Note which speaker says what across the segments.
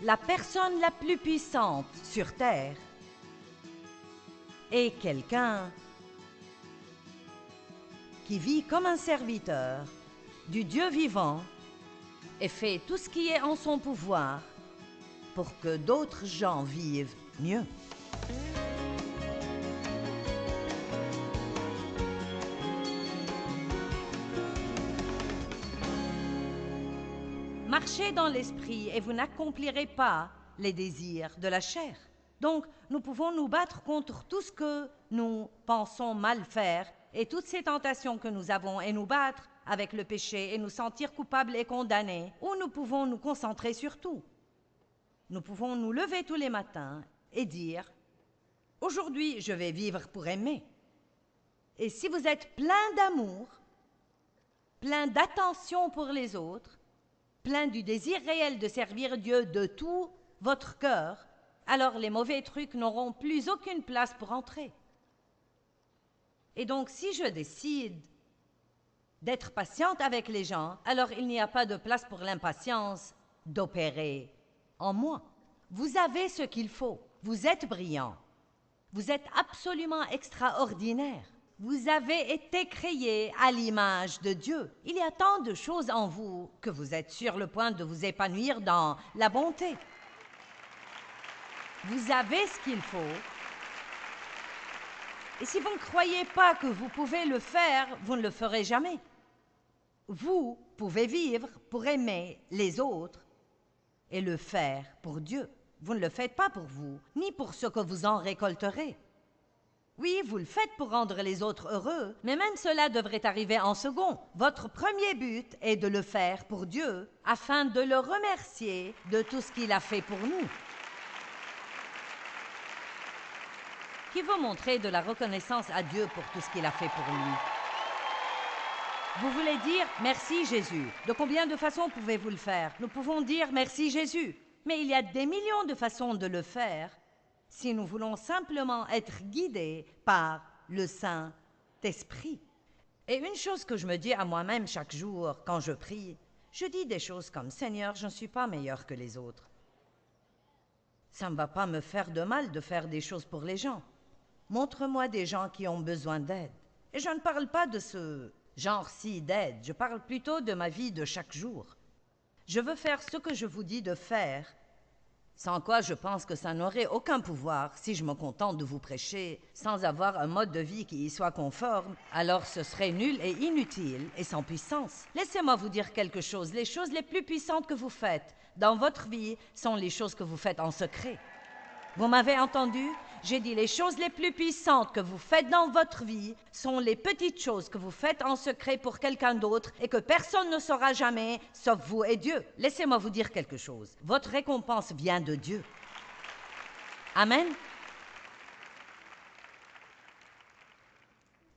Speaker 1: la personne la plus puissante sur terre est quelqu'un qui vit comme un serviteur du Dieu vivant et fait tout ce qui est en son pouvoir pour que d'autres gens vivent mieux. Marchez dans l'esprit et vous n'accomplirez pas les désirs de la chair. Donc, nous pouvons nous battre contre tout ce que nous pensons mal faire et toutes ces tentations que nous avons et nous battre avec le péché et nous sentir coupables et condamnés, ou nous pouvons nous concentrer sur tout. Nous pouvons nous lever tous les matins et dire « Aujourd'hui, je vais vivre pour aimer ». Et si vous êtes plein d'amour, plein d'attention pour les autres, plein du désir réel de servir Dieu de tout votre cœur, alors les mauvais trucs n'auront plus aucune place pour entrer. Et donc, si je décide d'être patiente avec les gens, alors il n'y a pas de place pour l'impatience d'opérer en moi. Vous avez ce qu'il faut. Vous êtes brillant. Vous êtes absolument extraordinaire. Vous avez été créé à l'image de Dieu. Il y a tant de choses en vous que vous êtes sur le point de vous épanouir dans la bonté. Vous avez ce qu'il faut. Et si vous ne croyez pas que vous pouvez le faire, vous ne le ferez jamais. Vous pouvez vivre pour aimer les autres et le faire pour Dieu. Vous ne le faites pas pour vous, ni pour ce que vous en récolterez. Oui, vous le faites pour rendre les autres heureux, mais même cela devrait arriver en second. Votre premier but est de le faire pour Dieu, afin de le remercier de tout ce qu'il a fait pour nous. Qui veut montrer de la reconnaissance à Dieu pour tout ce qu'il a fait pour lui? Vous voulez dire « Merci Jésus ». De combien de façons pouvez-vous le faire? Nous pouvons dire « Merci Jésus ». Mais il y a des millions de façons de le faire si nous voulons simplement être guidés par le Saint-Esprit. Et une chose que je me dis à moi-même chaque jour quand je prie, je dis des choses comme « Seigneur, je ne suis pas meilleur que les autres. Ça ne va pas me faire de mal de faire des choses pour les gens. Montre-moi des gens qui ont besoin d'aide. » Et je ne parle pas de ce genre-ci d'aide, je parle plutôt de ma vie de chaque jour. Je veux faire ce que je vous dis de faire, sans quoi je pense que ça n'aurait aucun pouvoir si je me contente de vous prêcher sans avoir un mode de vie qui y soit conforme, alors ce serait nul et inutile et sans puissance. Laissez-moi vous dire quelque chose, les choses les plus puissantes que vous faites dans votre vie sont les choses que vous faites en secret. Vous m'avez entendu? J'ai dit les choses les plus puissantes que vous faites dans votre vie sont les petites choses que vous faites en secret pour quelqu'un d'autre et que personne ne saura jamais, sauf vous et Dieu. Laissez-moi vous dire quelque chose. Votre récompense vient de Dieu. Amen.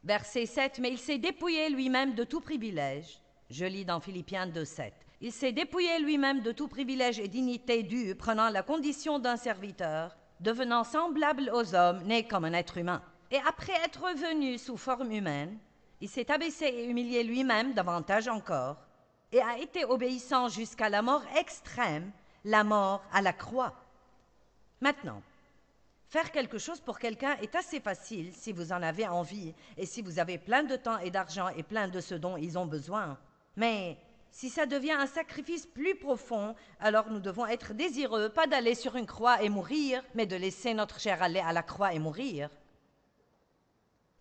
Speaker 1: Verset 7, mais il s'est dépouillé lui-même de tout privilège. Je lis dans Philippiens 2:7. Il s'est dépouillé lui-même de tout privilège et dignité due, prenant la condition d'un serviteur, devenant semblable aux hommes, né comme un être humain. Et après être venu sous forme humaine, il s'est abaissé et humilié lui-même davantage encore, et a été obéissant jusqu'à la mort extrême, la mort à la croix. Maintenant, faire quelque chose pour quelqu'un est assez facile si vous en avez envie et si vous avez plein de temps et d'argent et plein de ce dont ils ont besoin. Mais si ça devient un sacrifice plus profond, alors nous devons être désireux, pas d'aller sur une croix et mourir, mais de laisser notre chair aller à la croix et mourir.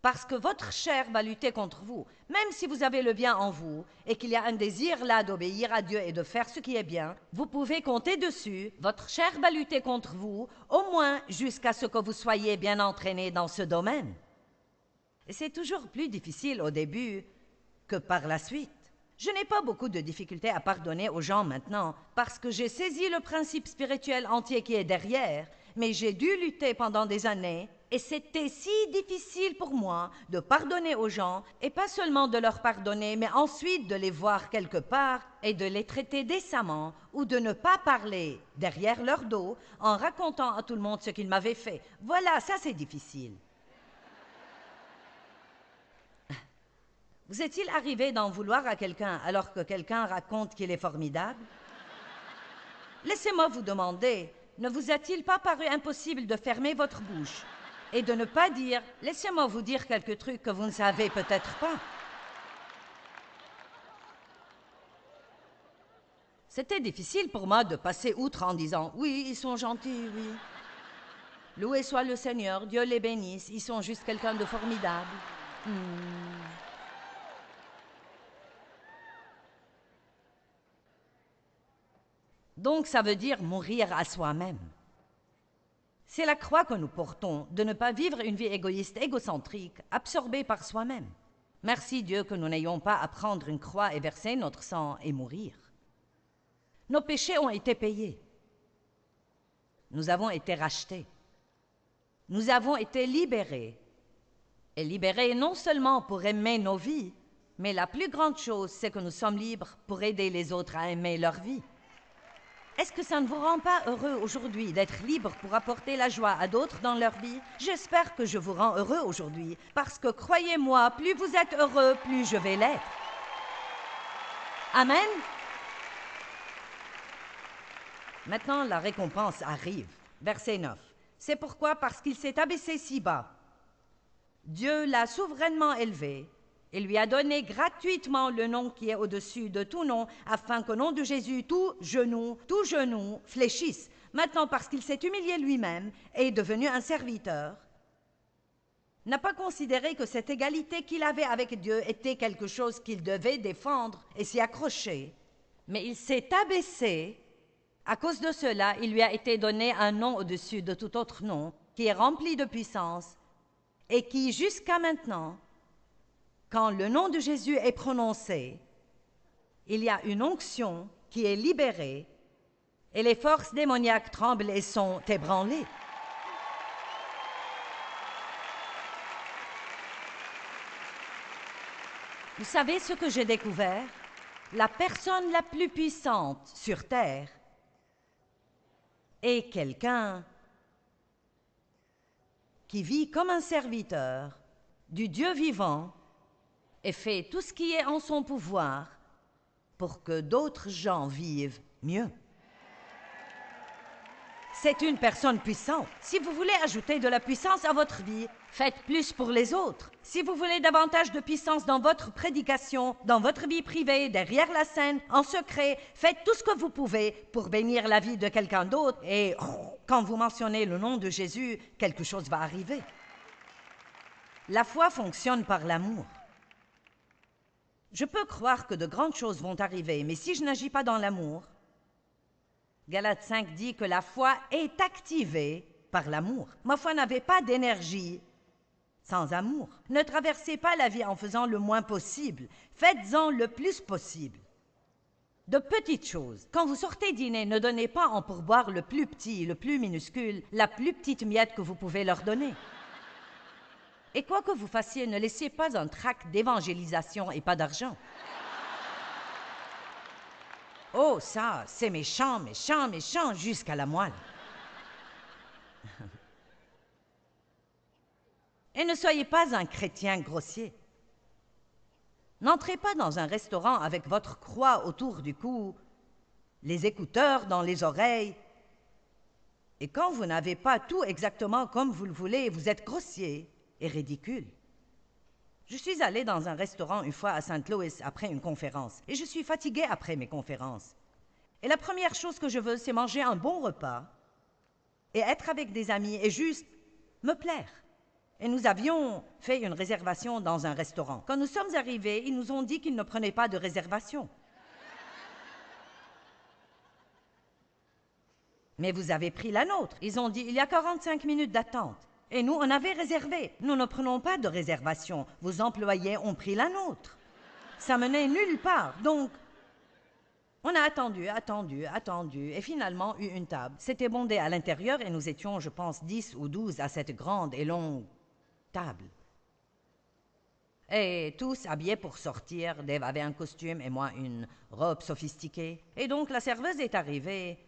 Speaker 1: Parce que votre chair va lutter contre vous, même si vous avez le bien en vous et qu'il y a un désir là d'obéir à Dieu et de faire ce qui est bien, vous pouvez compter dessus, votre chair va lutter contre vous, au moins jusqu'à ce que vous soyez bien entraîné dans ce domaine. Et c'est toujours plus difficile au début que par la suite. Je n'ai pas beaucoup de difficultés à pardonner aux gens maintenant parce que j'ai saisi le principe spirituel entier qui est derrière, mais j'ai dû lutter pendant des années et c'était si difficile pour moi de pardonner aux gens et pas seulement de leur pardonner, mais ensuite de les voir quelque part et de les traiter décemment ou de ne pas parler derrière leur dos en racontant à tout le monde ce qu'ils m'avaient fait. Voilà, ça c'est difficile. Vous est-il arrivé d'en vouloir à quelqu'un alors que quelqu'un raconte qu'il est formidable? Laissez-moi vous demander, ne vous a-t-il pas paru impossible de fermer votre bouche et de ne pas dire « Laissez-moi vous dire quelques trucs que vous ne savez peut-être pas ». C'était difficile pour moi de passer outre en disant « Oui, ils sont gentils, oui. Loué soit le Seigneur, Dieu les bénisse, ils sont juste quelqu'un de formidable. » Donc ça veut dire mourir à soi-même. C'est la croix que nous portons, de ne pas vivre une vie égoïste, égocentrique, absorbée par soi-même. Merci Dieu que nous n'ayons pas à prendre une croix et verser notre sang et mourir. Nos péchés ont été payés. Nous avons été rachetés. Nous avons été libérés. Et libérés non seulement pour aimer nos vies, mais la plus grande chose, c'est que nous sommes libres pour aider les autres à aimer leur vie. Est-ce que ça ne vous rend pas heureux aujourd'hui d'être libre pour apporter la joie à d'autres dans leur vie? J'espère que je vous rends heureux aujourd'hui, parce que croyez-moi, plus vous êtes heureux, plus je vais l'être. Amen. Maintenant, la récompense arrive. Verset 9. C'est pourquoi, parce qu'il s'est abaissé si bas, Dieu l'a souverainement élevé et lui a donné gratuitement le nom qui est au-dessus de tout nom, afin qu'au nom de Jésus, tout genou fléchisse. Maintenant, parce qu'il s'est humilié lui-même et est devenu un serviteur, n'a pas considéré que cette égalité qu'il avait avec Dieu était quelque chose qu'il devait défendre et s'y accrocher, mais il s'est abaissé. À cause de cela, il lui a été donné un nom au-dessus de tout autre nom, qui est rempli de puissance, et qui, jusqu'à maintenant, quand le nom de Jésus est prononcé, il y a une onction qui est libérée et les forces démoniaques tremblent et sont ébranlées. Vous savez ce que j'ai découvert? La personne la plus puissante sur terre est quelqu'un qui vit comme un serviteur du Dieu vivant et fait tout ce qui est en son pouvoir pour que d'autres gens vivent mieux. C'est une personne puissante. Si vous voulez ajouter de la puissance à votre vie, faites plus pour les autres. Si vous voulez davantage de puissance dans votre prédication, dans votre vie privée, derrière la scène, en secret, faites tout ce que vous pouvez pour bénir la vie de quelqu'un d'autre et quand vous mentionnez le nom de Jésus, quelque chose va arriver. La foi fonctionne par l'amour. Je peux croire que de grandes choses vont arriver, mais si je n'agis pas dans l'amour, Galates 5 dit que la foi est activée par l'amour. Ma foi n'avait pas d'énergie sans amour. Ne traversez pas la vie en faisant le moins possible. Faites-en le plus possible. De petites choses. Quand vous sortez dîner, ne donnez pas en pourboire le plus petit, le plus minuscule, la plus petite miette que vous pouvez leur donner. Et quoi que vous fassiez, ne laissez pas un tract d'évangélisation et pas d'argent. Oh, ça, c'est méchant, méchant, méchant, jusqu'à la moelle. Et ne soyez pas un chrétien grossier. N'entrez pas dans un restaurant avec votre croix autour du cou, les écouteurs dans les oreilles, et quand vous n'avez pas tout exactement comme vous le voulez, vous êtes grossier et ridicule. Je suis allée dans un restaurant une fois à St. Louis après une conférence, et je suis fatiguée après mes conférences. Et la première chose que je veux, c'est manger un bon repas et être avec des amis et juste me plaire. Et nous avions fait une réservation dans un restaurant. Quand nous sommes arrivés, ils nous ont dit qu'ils ne prenaient pas de réservation. Mais vous avez pris la nôtre. Ils ont dit, il y a 45 minutes d'attente. Et nous, on avait réservé. Nous ne prenons pas de réservation. Vos employés ont pris la nôtre. Ça menait nulle part. Donc, on a attendu, et finalement eu une table. C'était bondé à l'intérieur et nous étions, je pense, 10 ou 12 à cette grande et longue table. Et tous habillés pour sortir. Dave avait un costume et moi une robe sophistiquée. Et donc la serveuse est arrivée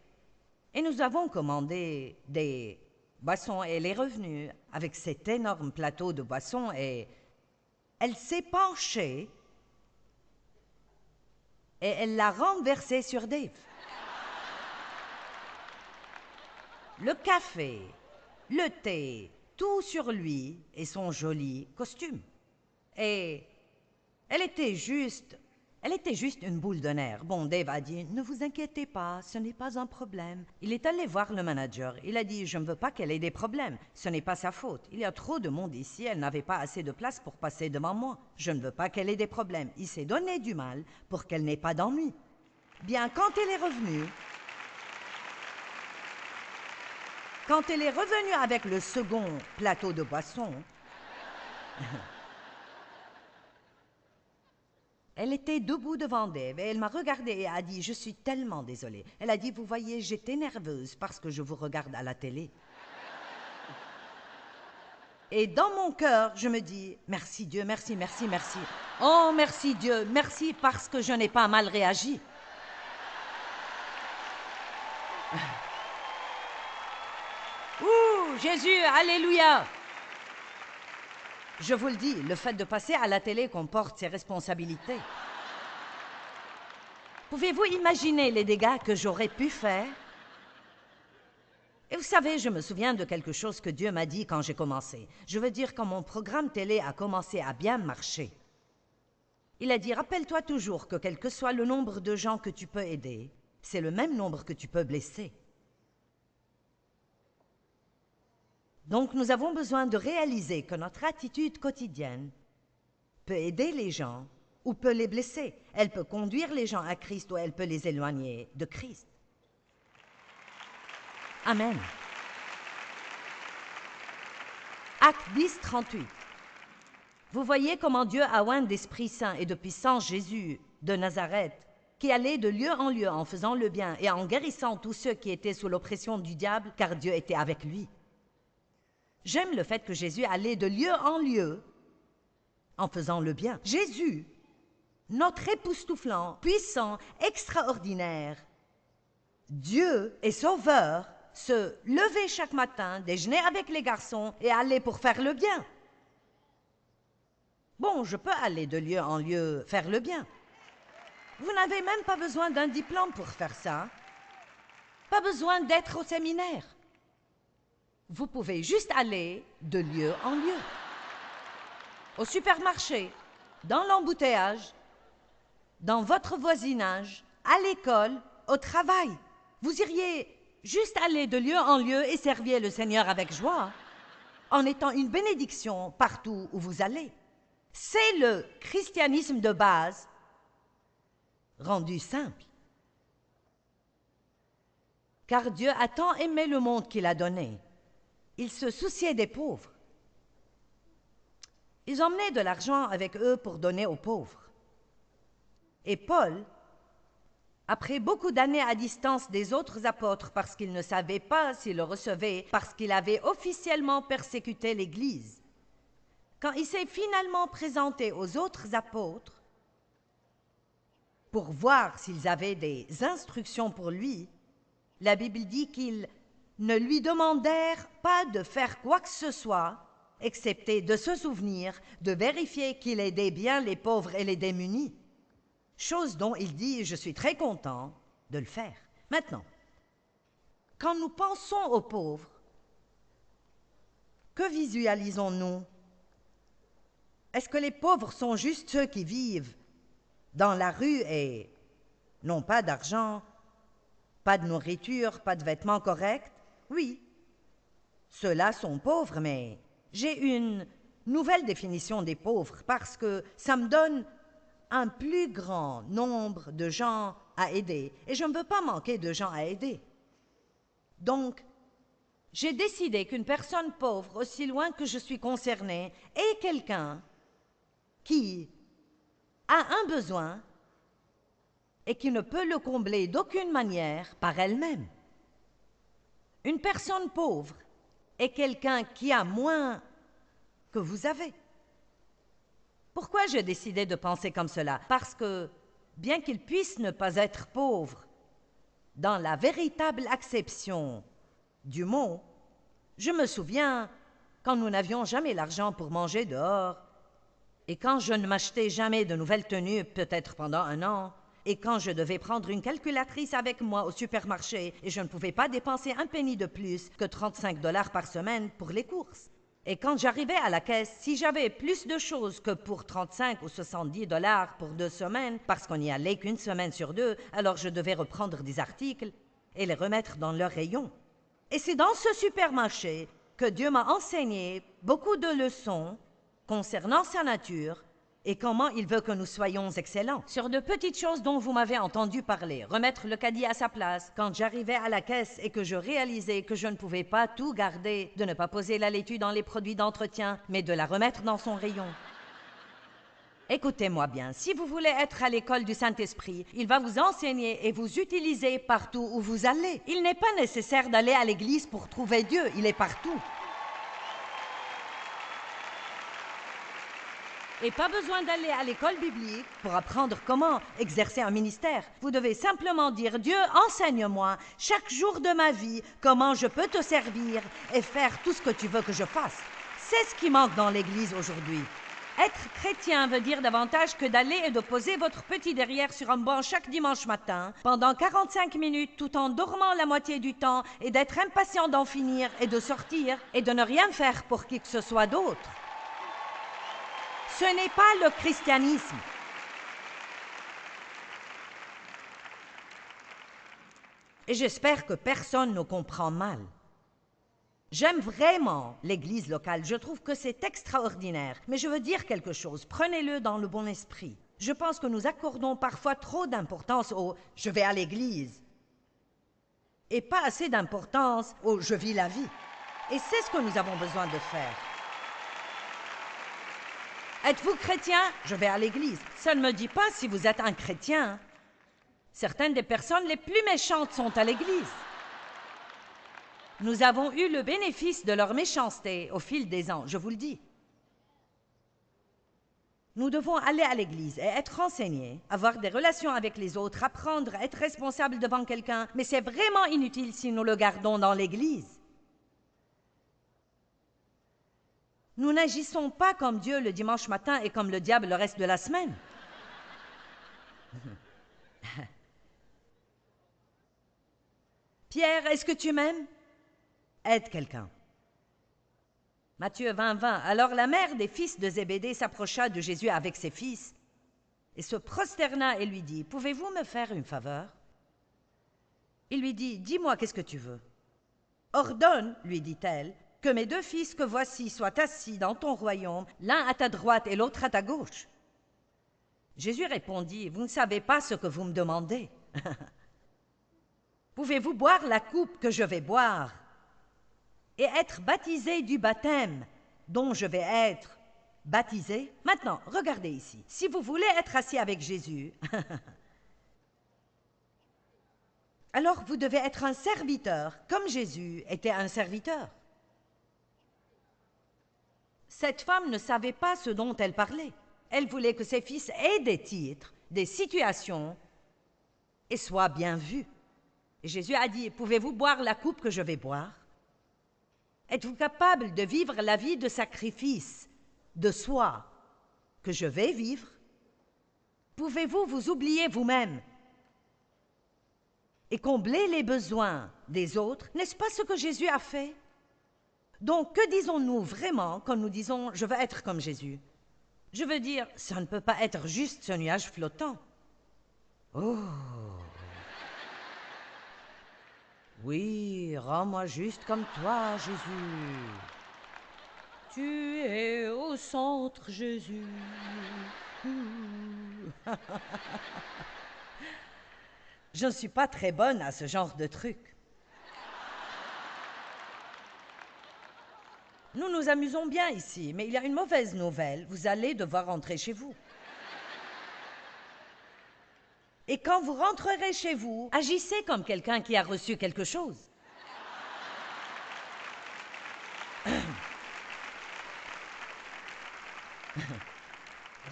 Speaker 1: et nous avons commandé des boissons. Elle est revenue avec cet énorme plateau de boissons et elle s'est penchée et elle l'a renversé sur Dave. le café, le thé, tout sur lui et son joli costume. Et elle était juste une boule de nerfs. Bon, Dave a dit, ne vous inquiétez pas, ce n'est pas un problème. Il est allé voir le manager. Il a dit, je ne veux pas qu'elle ait des problèmes. Ce n'est pas sa faute. Il y a trop de monde ici. Elle n'avait pas assez de place pour passer devant moi. Je ne veux pas qu'elle ait des problèmes. Il s'est donné du mal pour qu'elle n'ait pas d'ennui. Bien, quand elle est revenue avec le second plateau de boisson, elle était debout devant Dave et elle m'a regardée et a dit « Je suis tellement désolée ». Elle a dit « Vous voyez, j'étais nerveuse parce que je vous regarde à la télé ». Et dans mon cœur, je me dis « Merci Dieu, merci, merci, merci. Oh, merci Dieu, merci parce que je n'ai pas mal réagi. » Ouh, Jésus, alléluia! Je vous le dis, le fait de passer à la télé comporte ses responsabilités. Pouvez-vous imaginer les dégâts que j'aurais pu faire? Et vous savez, je me souviens de quelque chose que Dieu m'a dit quand j'ai commencé. Je veux dire, quand mon programme télé a commencé à bien marcher. Il a dit, rappelle-toi toujours que quel que soit le nombre de gens que tu peux aider, c'est le même nombre que tu peux blesser. Donc, nous avons besoin de réaliser que notre attitude quotidienne peut aider les gens ou peut les blesser. Elle peut conduire les gens à Christ ou elle peut les éloigner de Christ. Amen. Acte 10, 38. Vous voyez comment Dieu a oint d'Esprit Saint et de puissance Jésus de Nazareth, qui allait de lieu en lieu en faisant le bien et en guérissant tous ceux qui étaient sous l'oppression du diable, car Dieu était avec lui. J'aime le fait que Jésus allait de lieu en lieu en faisant le bien. Jésus, notre époustouflant, puissant, extraordinaire, Dieu et Sauveur, se levait chaque matin, déjeuner avec les garçons et aller pour faire le bien. Bon, je peux aller de lieu en lieu faire le bien. Vous n'avez même pas besoin d'un diplôme pour faire ça. Pas besoin d'être au séminaire. Vous pouvez juste aller de lieu en lieu. Au supermarché, dans l'embouteillage, dans votre voisinage, à l'école, au travail. Vous iriez juste aller de lieu en lieu et servir le Seigneur avec joie, en étant une bénédiction partout où vous allez. C'est le christianisme de base, rendu simple. Car Dieu a tant aimé le monde qu'il a donné. Il se souciait des pauvres. Ils emmenaient de l'argent avec eux pour donner aux pauvres. Et Paul, après beaucoup d'années à distance des autres apôtres parce qu'il ne savait pas s'ils le recevaient, parce qu'il avait officiellement persécuté l'Église, quand il s'est finalement présenté aux autres apôtres pour voir s'ils avaient des instructions pour lui, la Bible dit qu'ils ne lui demandèrent pas de faire quoi que ce soit, excepté de se souvenir, de vérifier qu'il aidait bien les pauvres et les démunis. Chose dont il dit, je suis très content de le faire. Maintenant, quand nous pensons aux pauvres, que visualisons-nous? Est-ce que les pauvres sont juste ceux qui vivent dans la rue et n'ont pas d'argent, pas de nourriture, pas de vêtements corrects? Oui, ceux-là sont pauvres, mais j'ai une nouvelle définition des pauvres parce que ça me donne un plus grand nombre de gens à aider. Et je ne veux pas manquer de gens à aider. Donc, j'ai décidé qu'une personne pauvre, aussi loin que je suis concernée, est quelqu'un qui a un besoin et qui ne peut le combler d'aucune manière par elle-même. Une personne pauvre est quelqu'un qui a moins que vous avez. Pourquoi j'ai décidé de penser comme cela? Parce que, bien qu'il puisse ne pas être pauvre, dans la véritable acception du mot, je me souviens quand nous n'avions jamais l'argent pour manger dehors, et quand je ne m'achetais jamais de nouvelles tenues, peut-être pendant un an, Et quand je devais prendre une calculatrice avec moi au supermarché et je ne pouvais pas dépenser un penny de plus que 35 $ par semaine pour les courses. Et quand j'arrivais à la caisse, si j'avais plus de choses que pour 35 ou 70 $ pour 2 semaines, parce qu'on n'y allait qu'une semaine sur 2, alors je devais reprendre des articles et les remettre dans leur rayon. Et c'est dans ce supermarché que Dieu m'a enseigné beaucoup de leçons concernant sa nature et comment il veut que nous soyons excellents. Sur de petites choses dont vous m'avez entendu parler, remettre le caddie à sa place, quand j'arrivais à la caisse et que je réalisais que je ne pouvais pas tout garder, de ne pas poser la laitue dans les produits d'entretien, mais de la remettre dans son rayon. Écoutez-moi bien, si vous voulez être à l'école du Saint-Esprit, il va vous enseigner et vous utiliser partout où vous allez. Il n'est pas nécessaire d'aller à l'église pour trouver Dieu, il est partout. Et pas besoin d'aller à l'école biblique pour apprendre comment exercer un ministère. Vous devez simplement dire « Dieu, enseigne-moi chaque jour de ma vie comment je peux te servir et faire tout ce que tu veux que je fasse. » C'est ce qui manque dans l'Église aujourd'hui. Être chrétien veut dire davantage que d'aller et de poser votre petit derrière sur un banc chaque dimanche matin pendant 45 minutes tout en dormant la moitié du temps et d'être impatient d'en finir et de sortir et de ne rien faire pour qui que ce soit d'autre. Ce n'est pas le christianisme. Et j'espère que personne ne comprend mal. J'aime vraiment l'église locale, je trouve que c'est extraordinaire, mais je veux dire quelque chose, prenez-le dans le bon esprit. Je pense que nous accordons parfois trop d'importance au « je vais à l'église » et pas assez d'importance au « je vis la vie ». Et c'est ce que nous avons besoin de faire. Êtes-vous chrétien? Je vais à l'église. Ça ne me dit pas si vous êtes un chrétien. Certaines des personnes les plus méchantes sont à l'église. Nous avons eu le bénéfice de leur méchanceté au fil des ans, je vous le dis. Nous devons aller à l'église et être renseignés, avoir des relations avec les autres, apprendre à être responsables devant quelqu'un, mais c'est vraiment inutile si nous le gardons dans l'église. Nous n'agissons pas comme Dieu le dimanche matin et comme le diable le reste de la semaine. Pierre, est-ce que tu m'aimes? Aide quelqu'un. Matthieu 20, 20. Alors la mère des fils de Zébédée s'approcha de Jésus avec ses fils et se prosterna et lui dit, « Pouvez-vous me faire une faveur ?» Il lui dit, « Dis-moi, qu'est-ce que tu veux ?»« Ordonne, lui dit-elle, que mes 2 fils que voici soient assis dans ton royaume, l'un à ta droite et l'autre à ta gauche. » Jésus répondit, « Vous ne savez pas ce que vous me demandez. Pouvez-vous boire la coupe que je vais boire et être baptisé du baptême dont je vais être baptisé? Maintenant, regardez ici. Si vous voulez être assis avec Jésus, alors vous devez être un serviteur, comme Jésus était un serviteur. Cette femme ne savait pas ce dont elle parlait. Elle voulait que ses fils aient des titres, des situations, et soient bien vus. Et Jésus a dit, « Pouvez-vous boire la coupe que je vais boire? Êtes-vous capable de vivre la vie de sacrifice, de soi, que je vais vivre? Pouvez-vous vous oublier vous-même et combler les besoins des autres? N'est-ce pas ce que Jésus a fait? Donc, que disons-nous vraiment quand nous disons « je veux être comme Jésus » ? Je veux dire, ça ne peut pas être juste ce nuage flottant. Oh! Oui, rends-moi juste comme toi, Jésus. Tu es au centre, Jésus. Je ne suis pas très bonne à ce genre de truc. Nous nous amusons bien ici, mais il y a une mauvaise nouvelle. Vous allez devoir rentrer chez vous. Et quand vous rentrerez chez vous, agissez comme quelqu'un qui a reçu quelque chose.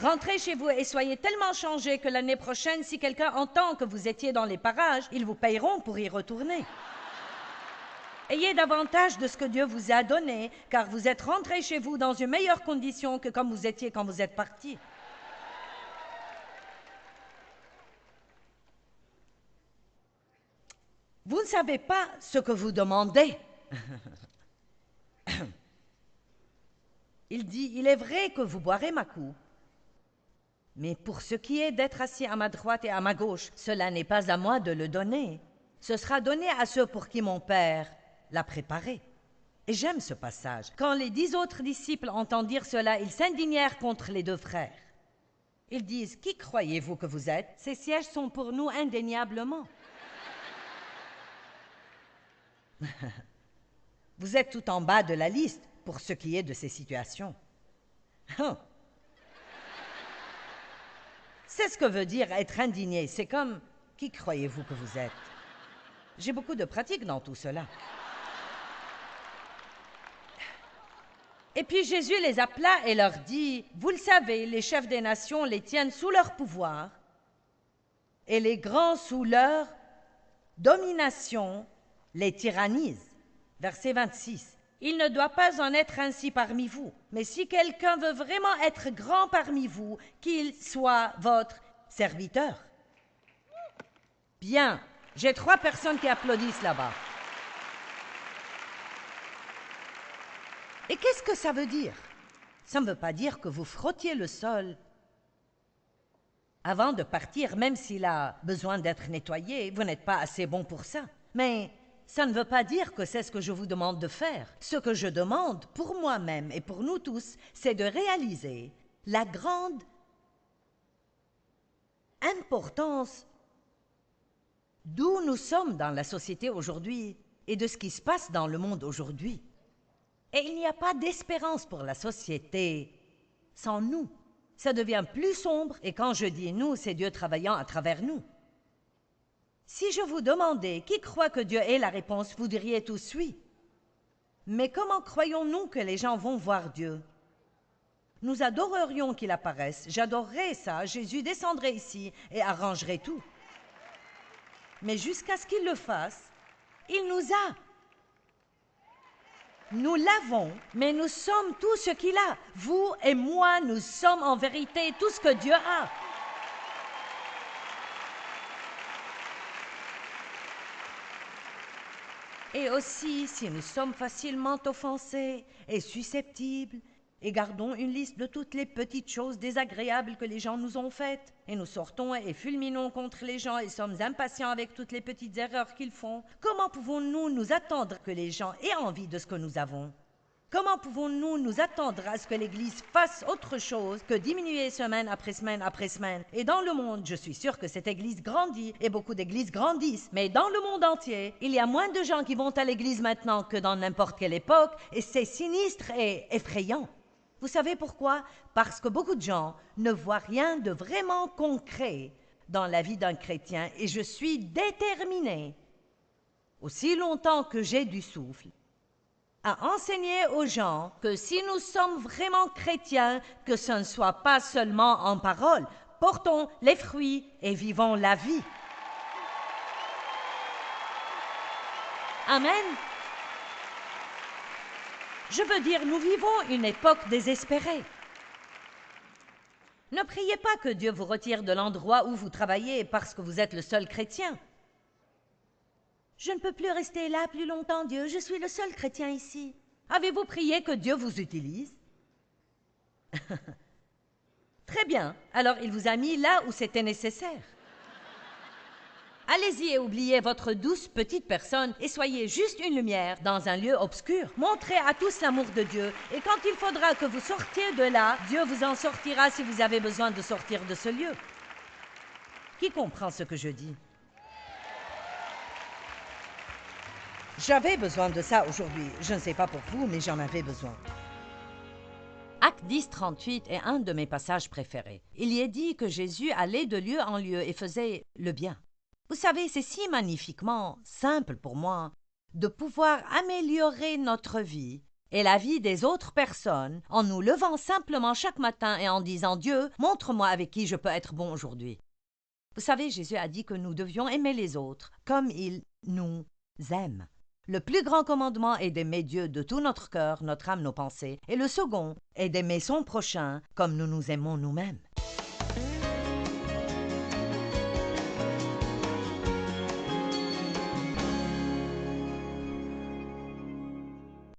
Speaker 1: Rentrez chez vous et soyez tellement changés que l'année prochaine, si quelqu'un entend que vous étiez dans les parages, ils vous payeront pour y retourner. Ayez davantage de ce que Dieu vous a donné, car vous êtes rentrés chez vous dans une meilleure condition que comme vous étiez quand vous êtes partis. Vous ne savez pas ce que vous demandez. Il dit, il est vrai que vous boirez ma coupe. Mais pour ce qui est d'être assis à ma droite et à ma gauche, cela n'est pas à moi de le donner. Ce sera donné à ceux pour qui mon Père l'a préparé. Et j'aime ce passage. Quand les 10 autres disciples entendent dire cela, ils s'indignèrent contre les 2 frères. Ils disent, qui croyez-vous que vous êtes? Ces sièges sont pour nous indéniablement. Vous êtes tout en bas de la liste pour ce qui est de ces situations. C'est ce que veut dire être indigné. C'est comme, qui croyez-vous que vous êtes? J'ai beaucoup de pratique dans tout cela. Et puis Jésus les appela et leur dit, « Vous le savez, les chefs des nations les tiennent sous leur pouvoir et les grands sous leur domination les tyrannisent. » Verset 26. « Il ne doit pas en être ainsi parmi vous, mais si quelqu'un veut vraiment être grand parmi vous, qu'il soit votre serviteur. » Bien, j'ai 3 personnes qui applaudissent là-bas. Et qu'est-ce que ça veut dire? Ça ne veut pas dire que vous frottiez le sol avant de partir, même s'il a besoin d'être nettoyé. Vous n'êtes pas assez bon pour ça. Mais ça ne veut pas dire que c'est ce que je vous demande de faire. Ce que je demande pour moi-même et pour nous tous, c'est de réaliser la grande importance d'où nous sommes dans la société aujourd'hui et de ce qui se passe dans le monde aujourd'hui. Et il n'y a pas d'espérance pour la société sans nous. Ça devient plus sombre, et quand je dis nous, c'est Dieu travaillant à travers nous. Si je vous demandais qui croit que Dieu est la réponse, vous diriez tous oui. Mais comment croyons-nous que les gens vont voir Dieu? Nous adorerions qu'il apparaisse. J'adorerais ça. Jésus descendrait ici et arrangerait tout. Mais jusqu'à ce qu'il le fasse, il nous a. Nous l'avons, mais nous sommes tout ce qu'il a. Vous et moi, nous sommes en vérité tout ce que Dieu a. Et aussi, si nous sommes facilement offensés et susceptibles, et gardons une liste de toutes les petites choses désagréables que les gens nous ont faites, et nous sortons et fulminons contre les gens et sommes impatients avec toutes les petites erreurs qu'ils font, comment pouvons-nous nous attendre que les gens aient envie de ce que nous avons? Comment pouvons-nous nous attendre à ce que l'Église fasse autre chose que diminuer semaine après semaine après semaine? Et dans le monde, je suis sûre que cette Église grandit et beaucoup d'églises grandissent, mais dans le monde entier, il y a moins de gens qui vont à l'Église maintenant que dans n'importe quelle époque, et c'est sinistre et effrayant. Vous savez pourquoi? Parce que beaucoup de gens ne voient rien de vraiment concret dans la vie d'un chrétien, et je suis déterminée, aussi longtemps que j'ai du souffle, à enseigner aux gens que si nous sommes vraiment chrétiens, que ce ne soit pas seulement en parole, portons les fruits et vivons la vie. Amen. Je veux dire, nous vivons une époque désespérée. Ne priez pas que Dieu vous retire de l'endroit où vous travaillez parce que vous êtes le seul chrétien. Je ne peux plus rester là plus longtemps, Dieu. Je suis le seul chrétien ici. Avez-vous prié que Dieu vous utilise? Très bien. Alors, il vous a mis là où c'était nécessaire. Allez-y et oubliez votre douce petite personne et soyez juste une lumière dans un lieu obscur. Montrez à tous l'amour de Dieu. Et quand il faudra que vous sortiez de là, Dieu vous en sortira si vous avez besoin de sortir de ce lieu. Qui comprend ce que je dis? J'avais besoin de ça aujourd'hui. Je ne sais pas pour vous, mais j'en avais besoin. Acte 10, 38 est un de mes passages préférés. Il y est dit que Jésus allait de lieu en lieu et faisait le bien. Vous savez, c'est si magnifiquement simple pour moi de pouvoir améliorer notre vie et la vie des autres personnes en nous levant simplement chaque matin et en disant « Dieu, montre-moi avec qui je peux être bon aujourd'hui ». Vous savez, Jésus a dit que nous devions aimer les autres comme il nous aime. Le plus grand commandement est d'aimer Dieu de tout notre cœur, notre âme, nos pensées. Et le second est d'aimer son prochain comme nous nous aimons nous-mêmes.